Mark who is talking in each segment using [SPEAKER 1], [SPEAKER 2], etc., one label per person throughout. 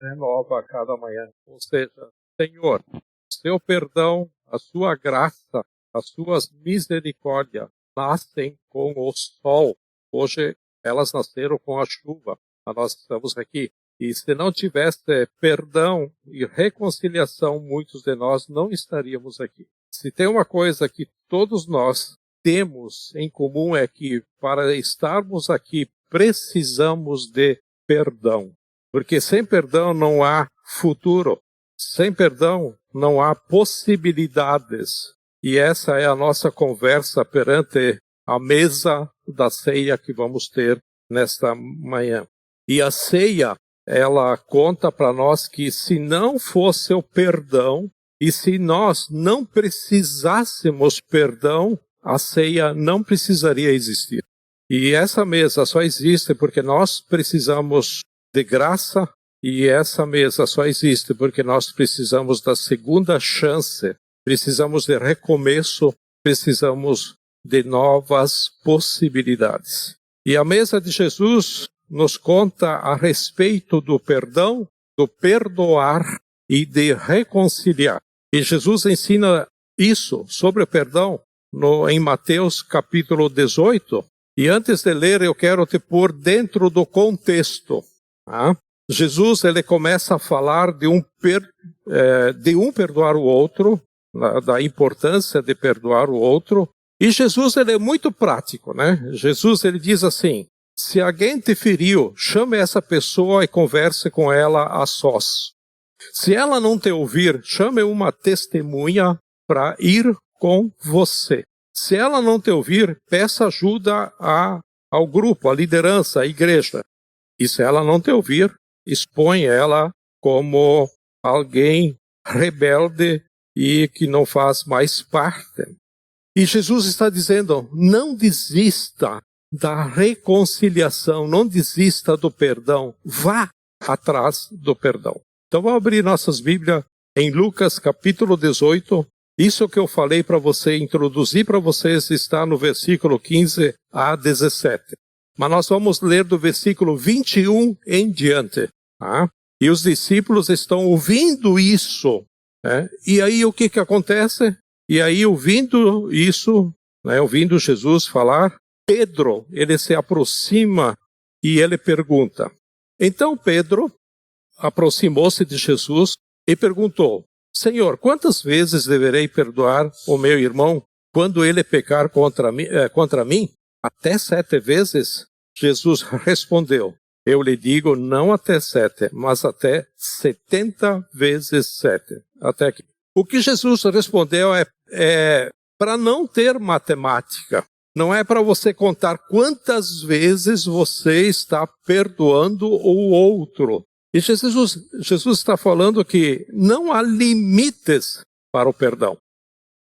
[SPEAKER 1] renova a cada manhã. Ou seja, Senhor, seu perdão, a sua graça, as suas misericórdias nascem com o sol. Hoje elas nasceram com a chuva, mas nós estamos aqui. E se não tivesse perdão e reconciliação, muitos de nós não estaríamos aqui. Se tem uma coisa que todos nós temos em comum é que para estarmos aqui precisamos de perdão. Porque sem perdão não há futuro. Sem perdão não há possibilidades. E essa é a nossa conversa perante a mesa da ceia que vamos ter nesta manhã. E a ceia, ela conta para nós que se não fosse o perdão, e se nós não precisássemos perdão, a ceia não precisaria existir. E essa mesa só existe porque nós precisamos de graça, e essa mesa só existe porque nós precisamos da segunda chance, precisamos de recomeço, precisamos de novas possibilidades. E a mesa de Jesus nos conta a respeito do perdão, do perdoar e de reconciliar. E Jesus ensina isso sobre o perdão em Mateus capítulo 18. E antes de ler, eu quero te pôr dentro do contexto. Jesus ele começa a falar de um perdoar o outro, da importância de perdoar o outro. E Jesus ele é muito prático, né? Jesus ele diz assim: se alguém te feriu, chame essa pessoa e converse com ela a sós. Se ela não te ouvir, chame uma testemunha para ir com você. Se ela não te ouvir, peça ajuda ao grupo, à liderança, à igreja. E se ela não te ouvir, expõe ela como alguém rebelde e que não faz mais parte. E Jesus está dizendo, não desista da reconciliação, não desista do perdão, vá atrás do perdão. Então vamos abrir nossas Bíblias em Lucas capítulo 18. Isso que eu falei para você, introduzir para vocês, está no versículo 15 a 17. Mas nós vamos ler do versículo 21 em diante. E os discípulos estão ouvindo isso. E aí o que acontece? E aí ouvindo isso, ouvindo Jesus falar, Pedro, ele se aproxima e ele pergunta. Então Pedro aproximou-se de Jesus e perguntou, Senhor, quantas vezes deverei perdoar o meu irmão quando ele pecar contra mim? Até 7 vezes? Jesus respondeu, eu lhe digo não até 7, mas até 70 vezes 7. Até aqui. O que Jesus respondeu é para não ter matemática. Não é para você contar quantas vezes você está perdoando o outro. E Jesus está falando que não há limites para o perdão.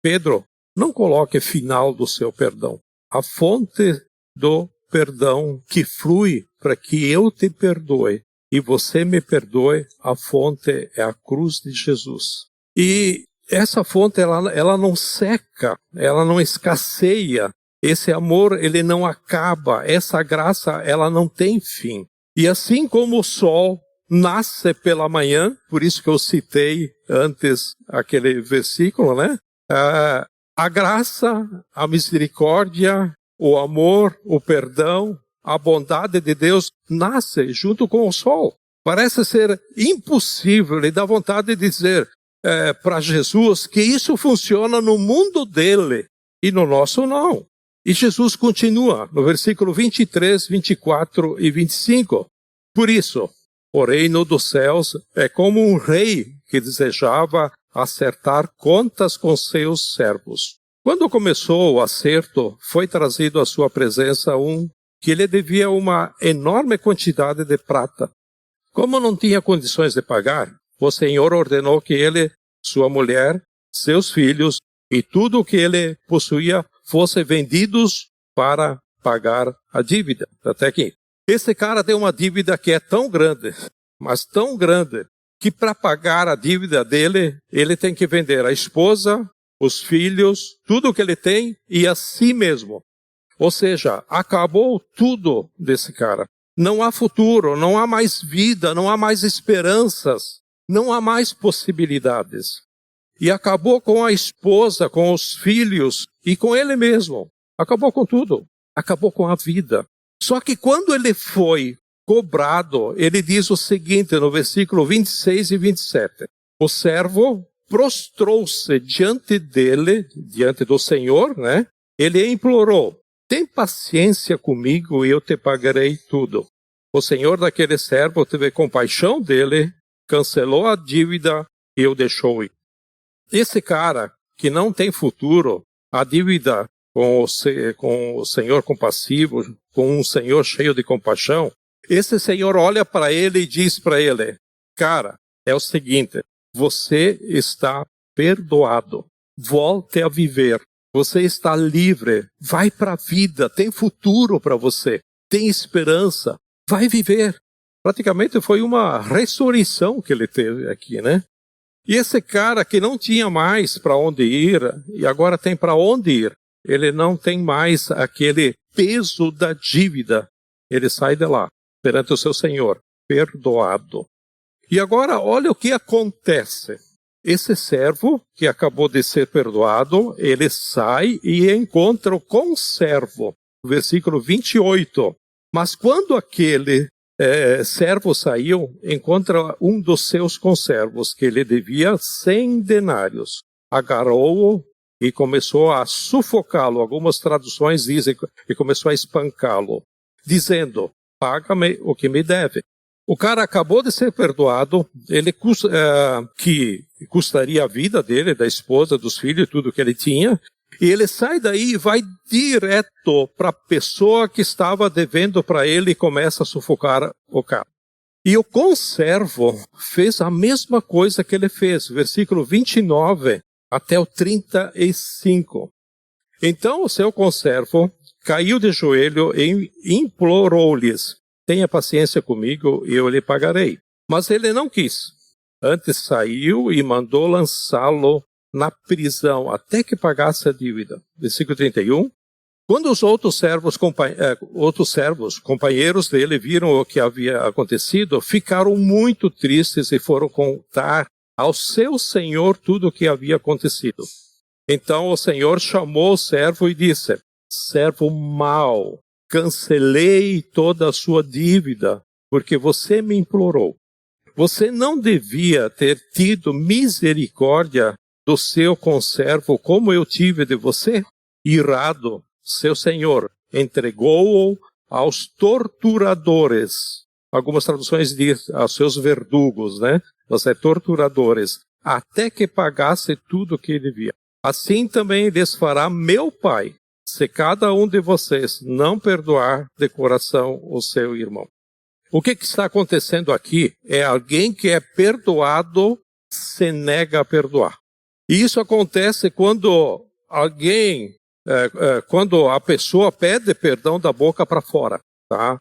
[SPEAKER 1] Pedro, não coloque final do seu perdão. A fonte do perdão que flui para que eu te perdoe e você me perdoe, a fonte é a cruz de Jesus. E essa fonte, ela não seca, ela não escasseia. Esse amor, ele não acaba. Essa graça, ela não tem fim. E assim como o sol nasce pela manhã, por isso que eu citei antes aquele versículo, né? A graça, a misericórdia, o amor, o perdão, a bondade de Deus nasce junto com o sol. Parece ser impossível, ele dá vontade de dizer para Jesus que isso funciona no mundo dele e no nosso não. E Jesus continua no versículo 23, 24 e 25. Por isso, o reino dos céus é como um rei que desejava acertar contas com seus servos. Quando começou o acerto, foi trazido à sua presença um que lhe devia uma enorme quantidade de prata. Como não tinha condições de pagar, o Senhor ordenou que ele, sua mulher, seus filhos e tudo o que ele possuía fossem vendidos para pagar a dívida. Até aqui. Esse cara tem uma dívida que é tão grande, mas tão grande, que para pagar a dívida dele, ele tem que vender a esposa, os filhos, tudo o que ele tem e a si mesmo. Ou seja, acabou tudo desse cara. Não há futuro, não há mais vida, não há mais esperanças, não há mais possibilidades. E acabou com a esposa, com os filhos e com ele mesmo. Acabou com tudo. Acabou com a vida. Só que quando ele foi cobrado, ele diz o seguinte no versículo 26 e 27. O servo prostrou-se diante dele, diante do Senhor, né? Ele implorou: tem paciência comigo e eu te pagarei tudo. O Senhor daquele servo teve compaixão dele, cancelou a dívida e o deixou ir. Esse cara que não tem futuro, a dívida com o Senhor compassivo, com um Senhor cheio de compaixão, esse Senhor olha para ele e diz para ele: cara, é o seguinte, você está perdoado, volte a viver, você está livre, vai para a vida, tem futuro para você, tem esperança, vai viver. Praticamente foi uma ressurreição que ele teve aqui, né? E esse cara que não tinha mais para onde ir, e agora tem para onde ir, ele não tem mais aquele peso da dívida. Ele sai de lá, perante o seu Senhor, perdoado. E agora, olha o que acontece. Esse servo, que acabou de ser perdoado, ele sai e encontra o conservo. Versículo 28. Mas quando aquele servo saiu, encontra um dos seus conservos, que lhe devia 100 denários. Agarrou-o e começou a sufocá-lo. Algumas traduções dizem que começou a espancá-lo, dizendo: paga-me o que me deve. O cara acabou de ser perdoado, ele que custaria a vida dele, da esposa, dos filhos, tudo que ele tinha, e ele sai daí e vai direto para a pessoa que estava devendo para ele e começa a sufocar o cara. E o conservo fez a mesma coisa que ele fez, versículo 29 até o 35. Então o seu conservo caiu de joelho e implorou-lhes: tenha paciência comigo e eu lhe pagarei. Mas ele não quis. Antes saiu e mandou lançá-lo na prisão até que pagasse a dívida. Versículo 31. Quando os outros servos, companheiros dele, viram o que havia acontecido, ficaram muito tristes e foram contar ao seu senhor tudo o que havia acontecido. Então o senhor chamou o servo e disse: servo mau, cancelei toda a sua dívida, porque você me implorou. Você não devia ter tido misericórdia do seu conservo como eu tive de você? Irado, seu senhor entregou-o aos torturadores. Algumas traduções dizem aos seus verdugos, né? Torturadores, até que pagasse tudo o que devia. Assim também lhes fará meu Pai, se cada um de vocês não perdoar de coração o seu irmão. O que está acontecendo aqui é alguém que é perdoado se nega a perdoar. E isso acontece quando quando a pessoa pede perdão da boca para fora, tá?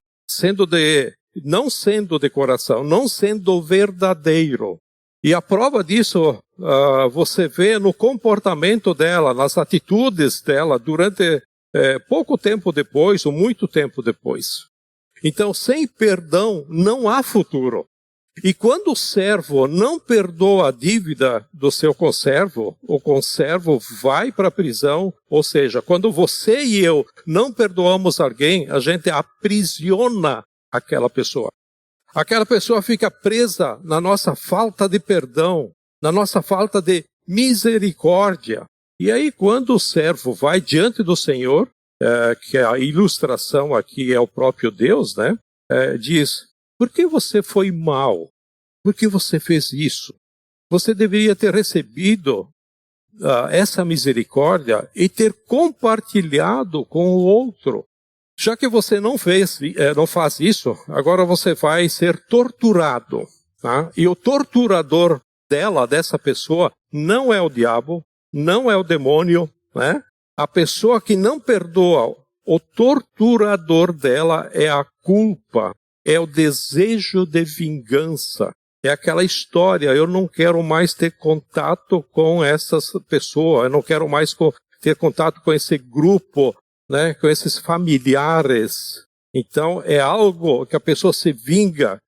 [SPEAKER 1] Não sendo de coração, não sendo verdadeiro. E a prova disso você vê no comportamento dela, nas atitudes dela, durante pouco tempo depois ou muito tempo depois. Então, sem perdão, não há futuro. E quando o servo não perdoa a dívida do seu conservo, o conservo vai para a prisão. Ou seja, quando você e eu não perdoamos alguém, a gente aprisiona aquela pessoa. Aquela pessoa fica presa na nossa falta de perdão, na nossa falta de misericórdia. E aí, quando o servo vai diante do Senhor, que a ilustração aqui é o próprio Deus, né? Diz: por que você foi mau? Por que você fez isso? Você deveria ter recebido essa misericórdia e ter compartilhado com o outro. Já que você não faz isso, agora você vai ser torturado. Tá? E o torturador dessa pessoa, não é o diabo, não é o demônio, né? A pessoa que não perdoa, o torturador dela é a culpa, é o desejo de vingança. É aquela história: eu não quero mais ter contato com essas pessoas, eu não quero mais ter contato com esse grupo, né, com esses familiares. Então, é algo que a pessoa se vinga,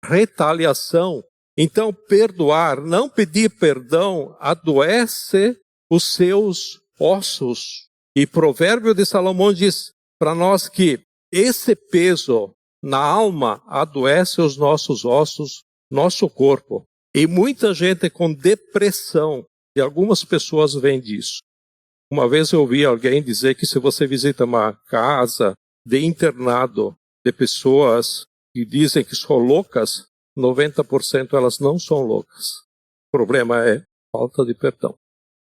[SPEAKER 1] retaliação. Então, perdoar, não pedir perdão, adoece os seus ossos. E Provérbio de Salomão diz para nós que esse peso na alma adoece os nossos ossos, nosso corpo. E muita gente com depressão, e algumas pessoas vêm disso. Uma vez eu ouvi alguém dizer que se você visita uma casa de internado de pessoas que dizem que são loucas, 90% elas não são loucas. O problema é falta de perdão.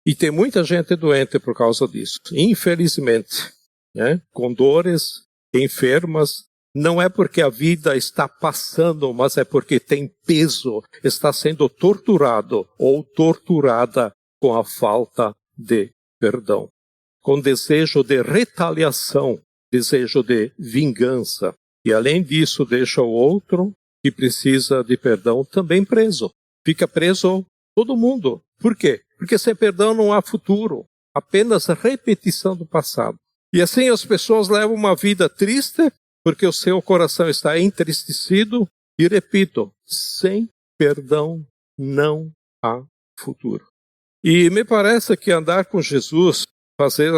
[SPEAKER 1] E tem muita gente doente por causa disso, infelizmente, né? Com dores, enfermas. Não é porque a vida está passando, mas é porque tem peso, está sendo torturado ou torturada com a falta de perdão, com desejo de retaliação, desejo de vingança. E além disso, deixa o outro que precisa de perdão também preso. Fica preso todo mundo. Por quê? Porque sem perdão não há futuro, apenas repetição do passado. E assim as pessoas levam uma vida triste, porque o seu coração está entristecido. E repito, sem perdão não há futuro. E me parece que andar com Jesus, fazer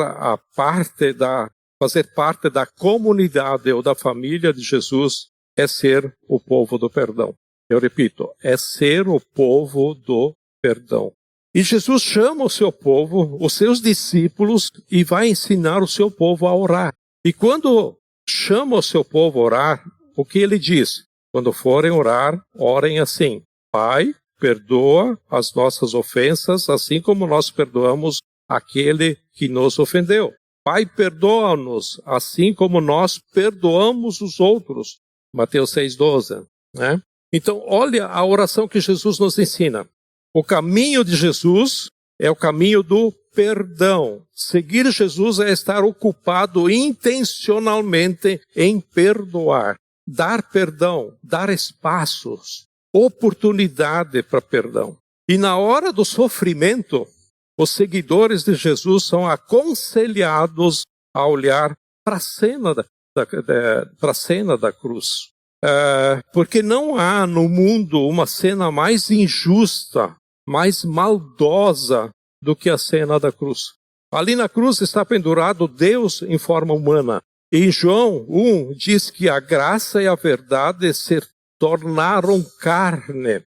[SPEAKER 1] parte da comunidade ou da família de Jesus, é ser o povo do perdão. Eu repito, é ser o povo do perdão. E Jesus chama o seu povo, os seus discípulos, e vai ensinar o seu povo a orar. E quando chama o seu povo a orar, o que ele diz? Quando forem orar, orem assim: Pai, perdoa as nossas ofensas, assim como nós perdoamos aquele que nos ofendeu. Pai, perdoa-nos, assim como nós perdoamos os outros. Mateus 6,12. Né? Então, olha a oração que Jesus nos ensina. O caminho de Jesus é o caminho do perdão. Seguir Jesus é estar ocupado intencionalmente em perdoar. Dar perdão, dar espaços, oportunidade para perdão. E na hora do sofrimento, os seguidores de Jesus são aconselhados a olhar para a cena da cruz. Porque não há no mundo uma cena mais injusta, mais maldosa do que a cena da cruz. Ali na cruz está pendurado Deus em forma humana. Em João 1 diz que a graça e a verdade se tornaram carne.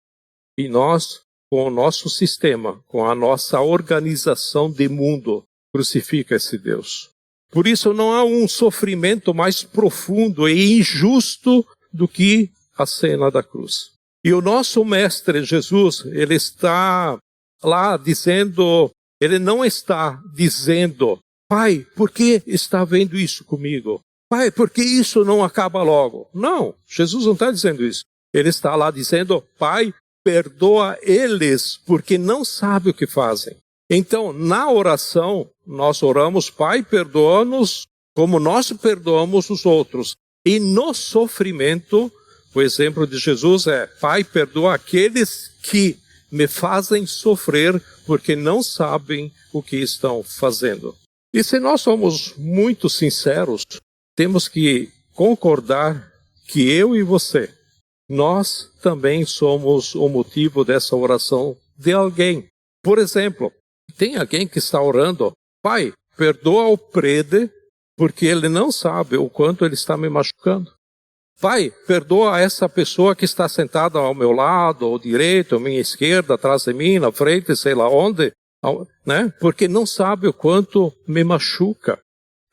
[SPEAKER 1] E nós, com o nosso sistema, com a nossa organização de mundo, crucifica esse Deus. Por isso não há um sofrimento mais profundo e injusto do que a cena da cruz. E o nosso mestre Jesus, ele está lá dizendo, ele não está dizendo: Pai, por que está vendo isso comigo? Pai, por que isso não acaba logo? Não, Jesus não está dizendo isso. Ele está lá dizendo: Pai, perdoa eles, porque não sabem o que fazem. Então, na oração, nós oramos: Pai, perdoa-nos como nós perdoamos os outros. E no sofrimento, o exemplo de Jesus é: Pai, perdoa aqueles que me fazem sofrer, porque não sabem o que estão fazendo. E se nós somos muito sinceros, temos que concordar que eu e você, nós também somos o motivo dessa oração de alguém. Por exemplo, tem alguém que está orando: Pai, perdoa o Prede, porque ele não sabe o quanto ele está me machucando. Pai, perdoa essa pessoa que está sentada ao meu lado, ao direito, à minha esquerda, atrás de mim, na frente, sei lá onde, né? Porque não sabe o quanto me machuca.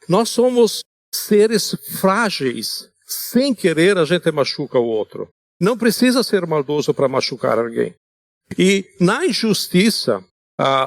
[SPEAKER 1] Nós somos seres frágeis. Sem querer, a gente machuca o outro. Não precisa ser maldoso para machucar alguém. E na injustiça,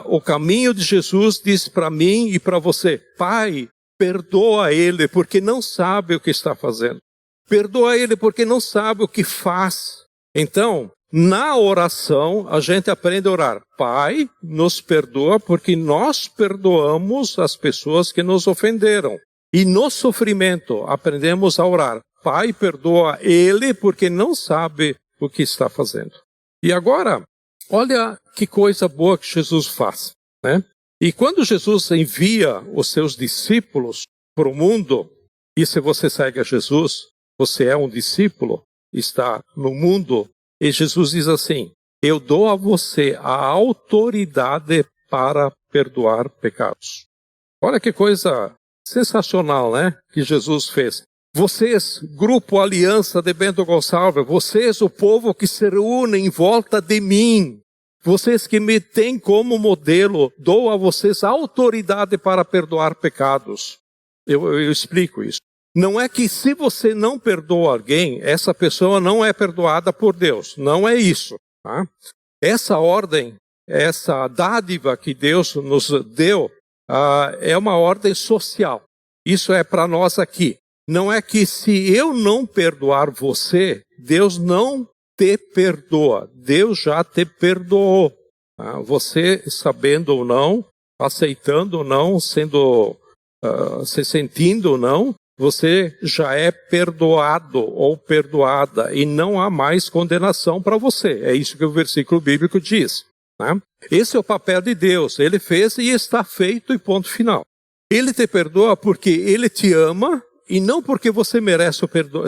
[SPEAKER 1] o caminho de Jesus diz para mim e para você: Pai, perdoa ele, porque não sabe o que está fazendo. Perdoa ele, porque não sabe o que faz. Então, na oração, a gente aprende a orar: Pai, nos perdoa, porque nós perdoamos as pessoas que nos ofenderam. E no sofrimento, aprendemos a orar: Pai, perdoa ele, porque não sabe o que está fazendo. E agora, olha que coisa boa que Jesus faz, né? E quando Jesus envia os seus discípulos para o mundo, E se você segue a Jesus, você é um discípulo, está no mundo. E Jesus diz assim, eu dou a você a autoridade para perdoar pecados. Olha que coisa sensacional, né? Que Jesus fez. Vocês, Grupo Aliança de Bento Gonçalves, vocês, o povo que se reúne em volta de mim, vocês que me têm como modelo, dou a vocês a autoridade para perdoar pecados. Eu explico isso. Não é que se você não perdoa alguém, essa pessoa não é perdoada por Deus. Não é isso. Tá? Essa ordem, essa dádiva que Deus nos deu, é uma ordem social. Isso é para nós aqui. Não é que se eu não perdoar você, Deus não te perdoa. Deus já te perdoou. Tá? Você, sabendo ou não, aceitando ou não, se sentindo ou não, você já é perdoado ou perdoada e não há mais condenação para você. É isso que o versículo bíblico diz. Né? Esse é o papel de Deus. Ele fez e está feito e ponto final. Ele te perdoa porque Ele te ama e não porque você merece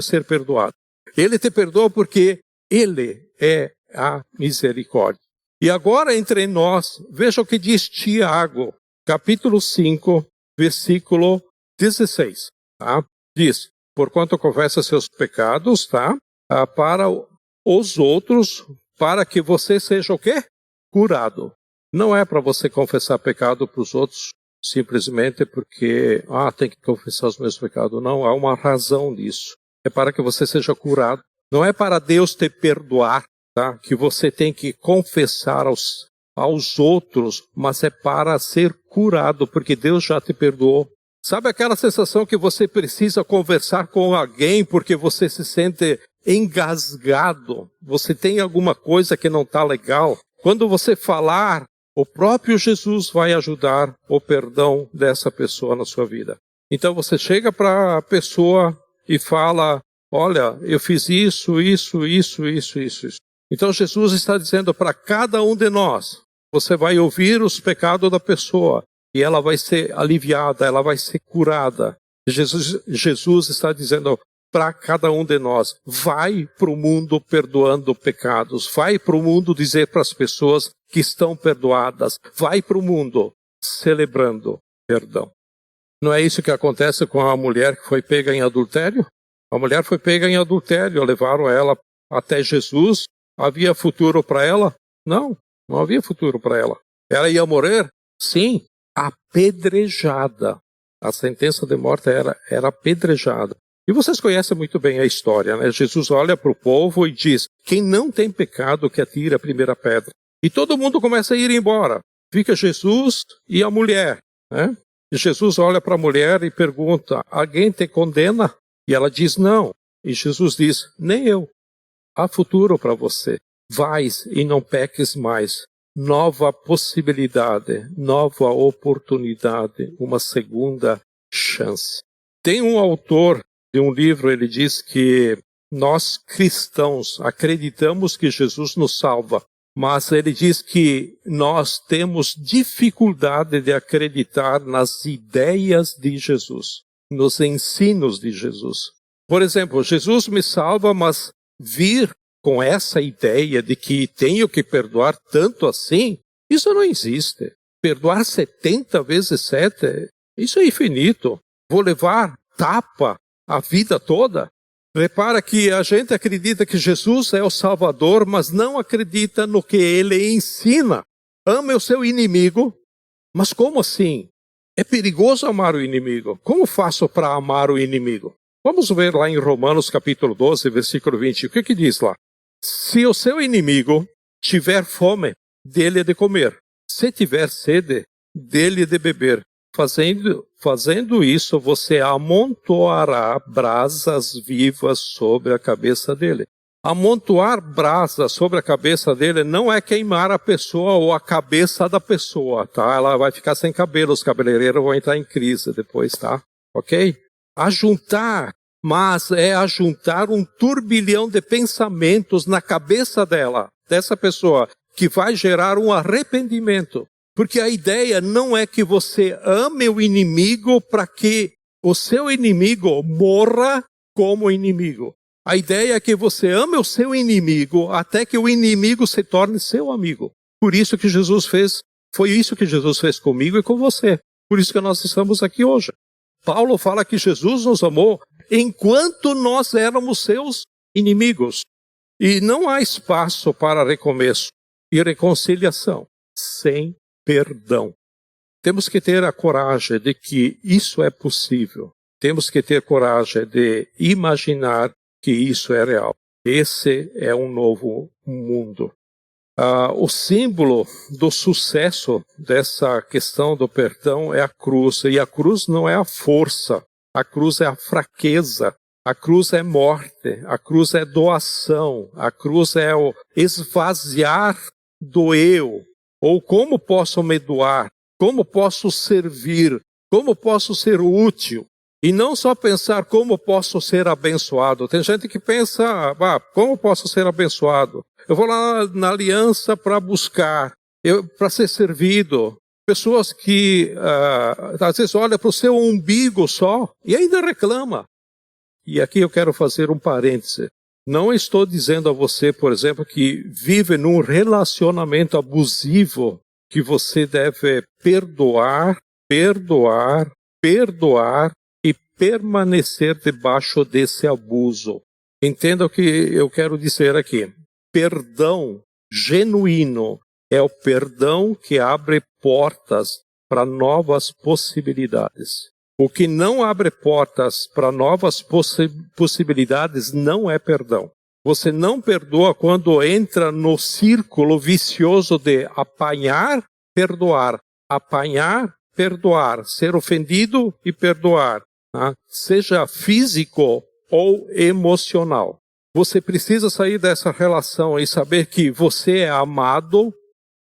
[SPEAKER 1] ser perdoado. Ele te perdoa porque Ele é a misericórdia. E agora entre nós, veja o que diz Tiago, capítulo 5, versículo 16. Tá? Diz, porquanto confessa seus pecados, tá? Para os outros, para que você seja o quê? Curado. Não é para você confessar pecado para os outros, simplesmente porque, tem que confessar os meus pecados. Não, há uma razão disso. É para que você seja curado. Não é para Deus te perdoar, tá? Que você tem que confessar aos outros, mas é para ser curado, porque Deus já te perdoou. Sabe aquela sensação que você precisa conversar com alguém porque você se sente engasgado? Você tem alguma coisa que não está legal? Quando você falar, o próprio Jesus vai ajudar o perdão dessa pessoa na sua vida. Então você chega para a pessoa e fala, olha, eu fiz isso. Então Jesus está dizendo para cada um de nós, você vai ouvir os pecados da pessoa. E ela vai ser aliviada, ela vai ser curada. Jesus está dizendo para cada um de nós, vai para o mundo perdoando pecados. Vai para o mundo dizer para as pessoas que estão perdoadas. Vai para o mundo celebrando perdão. Não é isso que acontece com a mulher que foi pega em adultério? A mulher foi pega em adultério, levaram ela até Jesus. Havia futuro para ela? Não havia futuro para ela. Ela ia morrer? Sim. Apedrejada. A sentença de morte era apedrejada. E vocês conhecem muito bem a história, né? Jesus olha para o povo e diz, quem não tem pecado que atire a primeira pedra. E todo mundo começa a ir embora. Fica Jesus e a mulher, né? E Jesus olha para a mulher e pergunta, alguém te condena? E ela diz, não. E Jesus diz, nem eu. Há futuro para você. Vais e não peques mais. Nova possibilidade, nova oportunidade, uma segunda chance. Tem um autor de um livro, ele diz que nós cristãos acreditamos que Jesus nos salva, mas ele diz que nós temos dificuldade de acreditar nas ideias de Jesus, nos ensinos de Jesus. Por exemplo, Jesus me salva, mas vir com essa ideia de que tenho que perdoar tanto assim, isso não existe. Perdoar 70 vezes 7, isso é infinito. Vou levar tapa a vida toda? Repara que a gente acredita que Jesus é o Salvador, mas não acredita no que Ele ensina. Ame o seu inimigo, mas como assim? É perigoso amar o inimigo. Como faço para amar o inimigo? Vamos ver lá em Romanos capítulo 12, versículo 20. O que diz lá? Se o seu inimigo tiver fome, dê-lhe de comer. Se tiver sede, dê-lhe de beber. Fazendo isso, você amontoará brasas vivas sobre a cabeça dele. Amontoar brasas sobre a cabeça dele não é queimar a pessoa ou a cabeça da pessoa, tá? Ela vai ficar sem cabelo, os cabeleireiros vão entrar em crise depois, tá? Ok? Ajuntar, mas é ajuntar um turbilhão de pensamentos na cabeça dessa pessoa, que vai gerar um arrependimento. Porque a ideia não é que você ame o inimigo para que o seu inimigo morra como inimigo. A ideia é que você ame o seu inimigo até que o inimigo se torne seu amigo. Por isso que Jesus fez, foi isso que Jesus fez comigo e com você. Por isso que nós estamos aqui hoje. Paulo fala que Jesus nos amou enquanto nós éramos seus inimigos. E não há espaço para recomeço e reconciliação sem perdão. Temos que ter a coragem de que isso é possível. Temos que ter coragem de imaginar que isso é real. Esse é um novo mundo. O símbolo do sucesso dessa questão do perdão é a cruz. E a cruz não é a força. A cruz é a fraqueza. A cruz é morte. A cruz é doação. A cruz é o esvaziar do eu. Ou como posso me doar? Como posso servir? Como posso ser útil? E não só pensar como posso ser abençoado. Tem gente que pensa, como posso ser abençoado? Eu vou lá na aliança para buscar, para ser servido. Pessoas que às vezes olham para o seu umbigo só e ainda reclama. E aqui eu quero fazer um parêntese. Não estou dizendo a você, por exemplo, que vive num relacionamento abusivo, que você deve perdoar e permanecer debaixo desse abuso. Entenda o que eu quero dizer aqui. Perdão genuíno é o perdão que abre portas para novas possibilidades. O que não abre portas para novas possibilidades não é perdão. Você não perdoa quando entra no círculo vicioso de apanhar, perdoar, ser ofendido e perdoar, tá? Seja físico ou emocional. Você precisa sair dessa relação e saber que você é amado,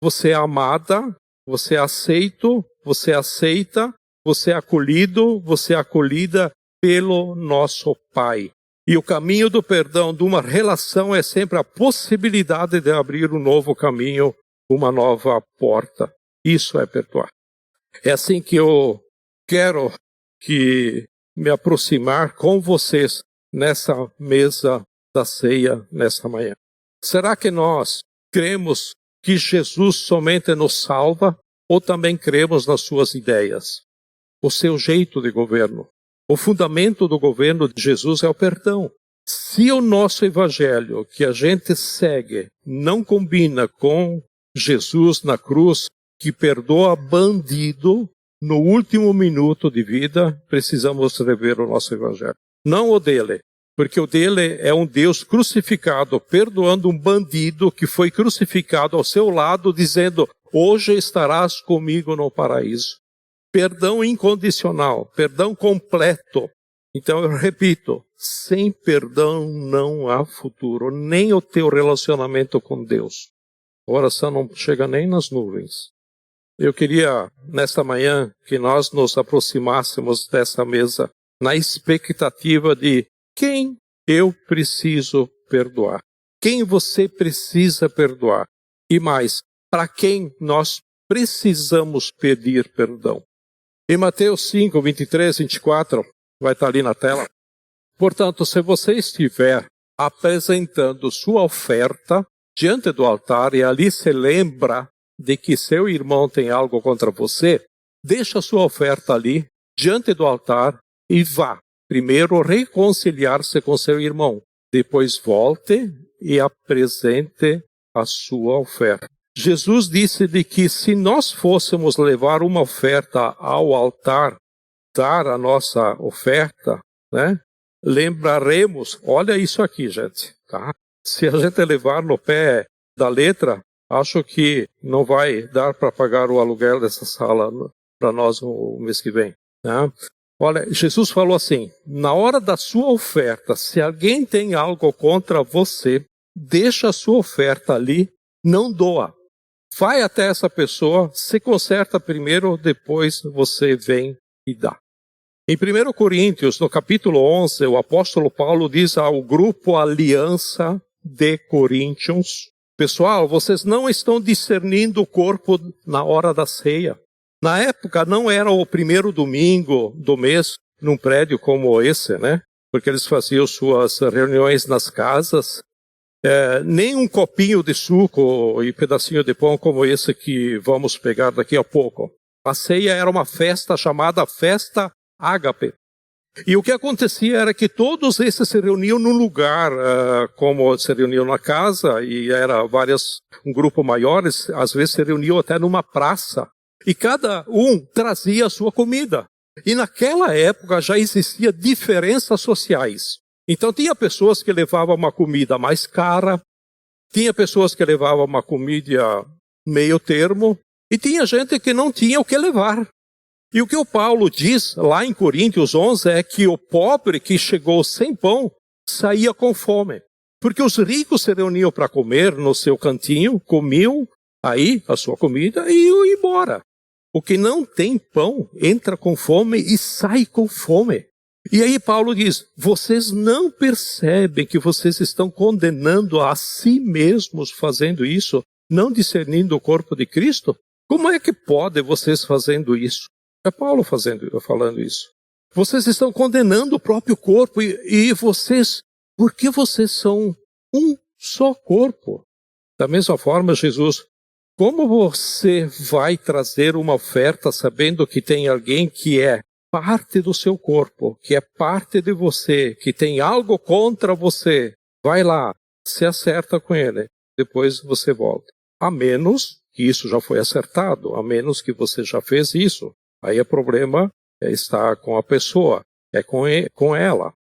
[SPEAKER 1] você é amada, você é aceito, você aceita, você é acolhido, você é acolhida pelo nosso Pai. E o caminho do perdão de uma relação é sempre a possibilidade de abrir um novo caminho, uma nova porta. Isso é perdoar. É assim que eu quero me aproximar com vocês nessa mesa da ceia nessa manhã. Será que nós cremos que Jesus somente nos salva ou também cremos nas suas ideias? O seu jeito de governo. O fundamento do governo de Jesus é o perdão. Se o nosso evangelho que a gente segue não combina com Jesus na cruz, que perdoa bandido no último minuto de vida, precisamos rever o nosso evangelho. Não o dele, porque o dele é um Deus crucificado, perdoando um bandido que foi crucificado ao seu lado, dizendo, hoje estarás comigo no paraíso. Perdão incondicional, perdão completo. Então eu repito, sem perdão não há futuro, nem o teu relacionamento com Deus. A oração não chega nem nas nuvens. Eu queria, nesta manhã, que nós nos aproximássemos dessa mesa na expectativa de quem eu preciso perdoar. Quem você precisa perdoar. E mais, para quem nós precisamos pedir perdão. Em Mateus 5, 23, 24, vai estar ali na tela. Portanto, se você estiver apresentando sua oferta diante do altar e ali se lembra de que seu irmão tem algo contra você, deixa sua oferta ali diante do altar e vá. Primeiro reconciliar-se com seu irmão. Depois volte e apresente a sua oferta. Jesus disse de que se nós fôssemos levar uma oferta ao altar, dar a nossa oferta, né? Lembraremos, olha isso aqui, gente, tá? Se a gente levar no pé da letra, acho que não vai dar para pagar o aluguel dessa sala para nós o mês que vem, né? Olha, Jesus falou assim, na hora da sua oferta, se alguém tem algo contra você, deixa a sua oferta ali, não doa. Vai até essa pessoa, se conserta primeiro, depois você vem e dá. Em 1 Coríntios, no capítulo 11, o apóstolo Paulo diz ao grupo Aliança de Coríntios, pessoal, vocês não estão discernindo o corpo na hora da ceia. Na época não era o primeiro domingo do mês, num prédio como esse, né? Porque eles faziam suas reuniões nas casas. Nem um copinho de suco e pedacinho de pão como esse que vamos pegar daqui a pouco. A ceia era uma festa chamada Festa Ágape. E o que acontecia era que todos esses se reuniam num lugar, como se reuniam na casa, e era um grupo maiores, às vezes se reuniam até numa praça. E cada um trazia a sua comida. E naquela época já existia diferenças sociais. Então tinha pessoas que levavam uma comida mais cara, tinha pessoas que levavam uma comida meio termo, e tinha gente que não tinha o que levar. E o que o Paulo diz lá em Coríntios 11 é que o pobre que chegou sem pão saía com fome. Porque os ricos se reuniam para comer no seu cantinho, comiam aí a sua comida e iam embora. O que não tem pão entra com fome e sai com fome. E aí Paulo diz, vocês não percebem que vocês estão condenando a si mesmos fazendo isso, não discernindo o corpo de Cristo? Como é que pode vocês fazendo isso? É Paulo falando isso. Vocês estão condenando o próprio corpo e vocês, porque vocês são um só corpo. Da mesma forma, Jesus, como você vai trazer uma oferta sabendo que tem alguém que é parte do seu corpo, que é parte de você, que tem algo contra você? Vai lá, se acerta com ele, depois você volta. A menos que isso já foi acertado, a menos que você já fez isso. Aí o problema está com a pessoa, é com ela.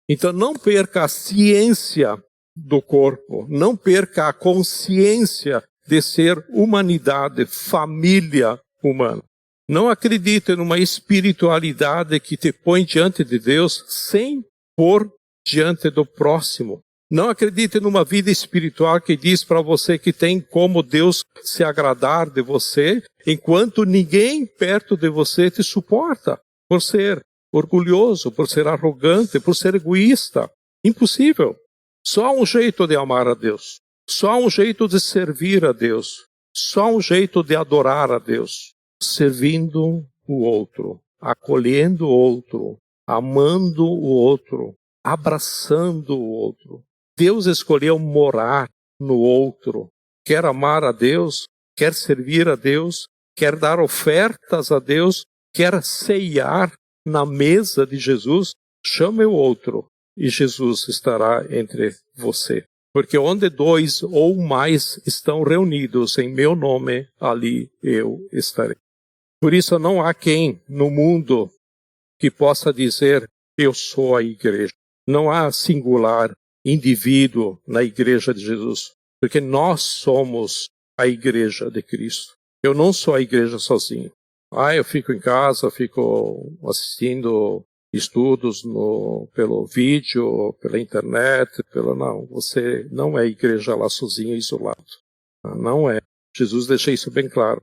[SPEAKER 1] Então não perca a ciência do corpo, não perca a consciência de ser humanidade, família humana. Não acredite numa espiritualidade que te põe diante de Deus sem pôr diante do próximo. Não acredite numa vida espiritual que diz para você que tem como Deus se agradar de você, enquanto ninguém perto de você te suporta, por ser orgulhoso, por ser arrogante, por ser egoísta. Impossível. Só há um jeito de amar a Deus. Só há um jeito de servir a Deus. Só há um jeito de adorar a Deus. Servindo o outro, acolhendo o outro, amando o outro, abraçando o outro. Deus escolheu morar no outro. Quer amar a Deus, quer servir a Deus, quer dar ofertas a Deus, quer ceiar na mesa de Jesus. Chame o outro e Jesus estará entre você. Porque onde 2 ou mais estão reunidos em meu nome, ali eu estarei. Por isso não há quem no mundo que possa dizer, eu sou a igreja. Não há singular indivíduo na igreja de Jesus, porque nós somos a igreja de Cristo. Eu não sou a igreja sozinho. Eu fico em casa, fico assistindo estudos pelo vídeo, pela internet, não. Você não é igreja lá sozinho, isolado. Não é. Jesus deixa isso bem claro.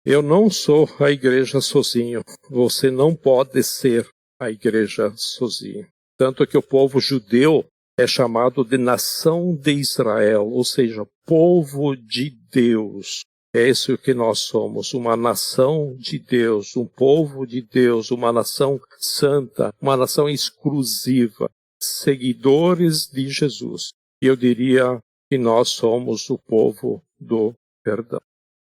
[SPEAKER 1] Eu não sou a igreja sozinho. Você não pode ser a igreja sozinho. Tanto que o povo judeu é chamado de nação de Israel, ou seja, povo de Deus. É isso que nós somos, uma nação de Deus, um povo de Deus, uma nação santa, uma nação exclusiva, seguidores de Jesus. E eu diria que nós somos o povo do perdão.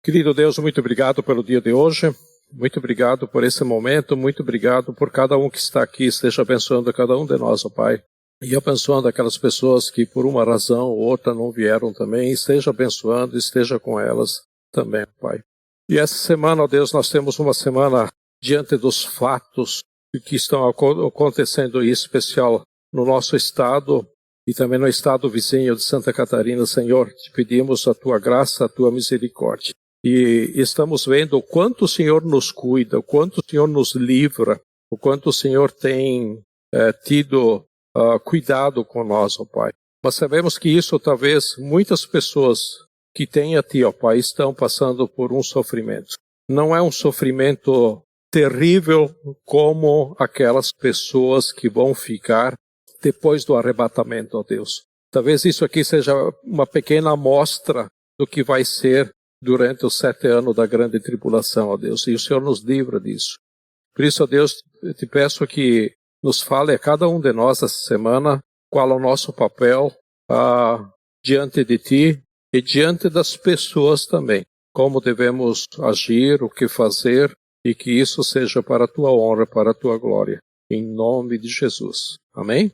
[SPEAKER 1] Querido Deus, muito obrigado pelo dia de hoje. Muito obrigado por esse momento. Muito obrigado por cada um que está aqui. Esteja abençoando cada um de nós, ó Pai. E abençoando aquelas pessoas que por uma razão ou outra não vieram também. Esteja abençoando, esteja com elas também, Pai. E essa semana, ó Deus, nós temos uma semana diante dos fatos que estão acontecendo, em especial no nosso estado e também no estado vizinho de Santa Catarina. Senhor, te pedimos a Tua graça, a Tua misericórdia. E estamos vendo o quanto o Senhor nos cuida, o quanto o Senhor nos livra, o quanto o Senhor tem tido cuidado com nós, ó Pai. Mas sabemos que isso talvez muitas pessoas que têm a Ti, ó Pai, estão passando por um sofrimento. Não é um sofrimento terrível como aquelas pessoas que vão ficar depois do arrebatamento, ó Deus. Talvez isso aqui seja uma pequena amostra do que vai ser durante os 7 anos da grande tribulação, ó Deus. E o Senhor nos livra disso. Por isso, ó Deus, eu te peço que nos fale a cada um de nós essa semana qual é o nosso papel diante de Ti e diante das pessoas também. Como devemos agir, o que fazer, e que isso seja para a Tua honra, para a Tua glória. Em nome de Jesus. Amém?